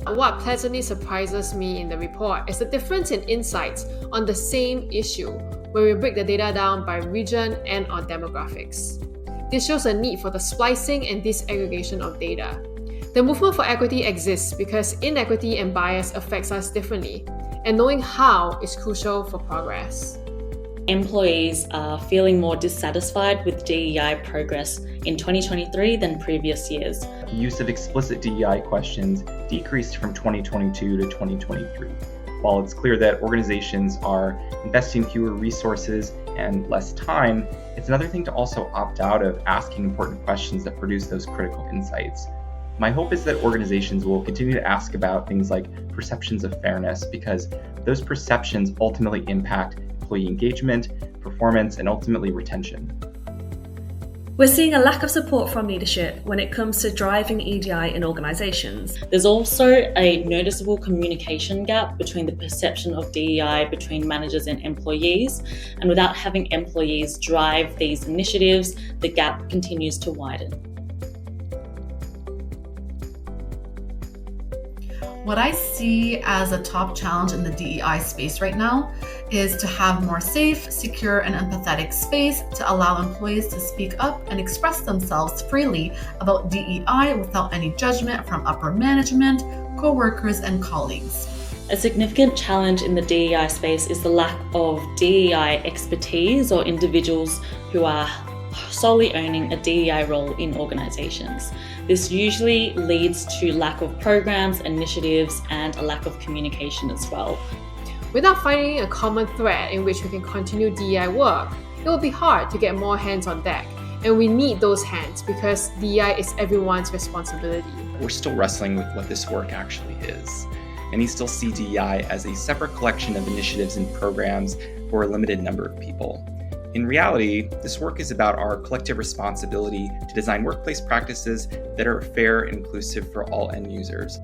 What pleasantly surprises me in the report is the difference in insights on the same issue where we break the data down by region and on demographics. This shows a need for the splicing and disaggregation of data. The movement for equity exists because inequity and bias affects us differently, and knowing how is crucial for progress. Employees are feeling more dissatisfied with DEI progress in 2023 than previous years. The use of explicit DEI questions decreased from 2022 to 2023. While it's clear that organizations are investing fewer resources and less time, it's another thing to also opt out of asking important questions that produce those critical insights. My hope is that organizations will continue to ask about things like perceptions of fairness, because those perceptions ultimately impact employee engagement, performance, and ultimately retention. We're seeing a lack of support from leadership when it comes to driving EDI in organizations. There's also a noticeable communication gap between the perception of DEI between managers and employees, and without having employees drive these initiatives, the gap continues to widen. What I see as a top challenge in the DEI space right now is to have more safe, secure, and empathetic space to allow employees to speak up and express themselves freely about DEI without any judgment from upper management, co-workers, and colleagues. A significant challenge in the DEI space is the lack of DEI expertise or individuals who are solely owning a DEI role in organizations. This usually leads to lack of programs, initiatives, and a lack of communication as well. Without finding a common thread in which we can continue DEI work, it will be hard to get more hands on deck, and we need those hands because DEI is everyone's responsibility. We're still wrestling with what this work actually is. Many still see DEI as a separate collection of initiatives and programs for a limited number of people. In reality, this work is about our collective responsibility to design workplace practices that are fair and inclusive for all end users.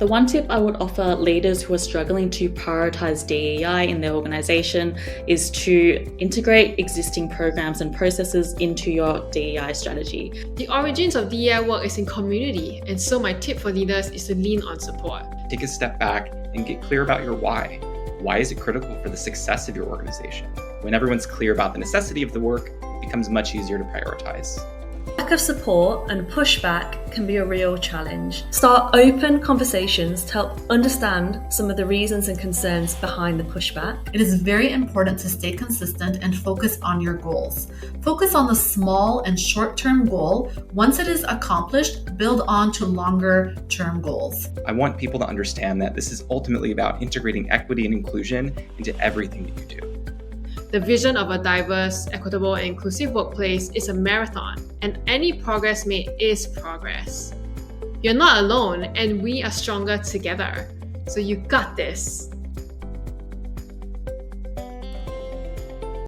The one tip I would offer leaders who are struggling to prioritize DEI in their organization is to integrate existing programs and processes into your DEI strategy. The origins of DEI work is in community, and so my tip for leaders is to lean on support. Take a step back and get clear about your why. Why is it critical for the success of your organization? When everyone's clear about the necessity of the work, it becomes much easier to prioritize. Lack of support and pushback can be a real challenge. Start open conversations to help understand some of the reasons and concerns behind the pushback. It is very important to stay consistent and focus on your goals. Focus on the small and short-term goal. Once it is accomplished, build on to longer-term goals. I want people to understand that this is ultimately about integrating equity and inclusion into everything that you do. The vision of a diverse, equitable, and inclusive workplace is a marathon, and any progress made is progress. You're not alone, and we are stronger together. So you got this.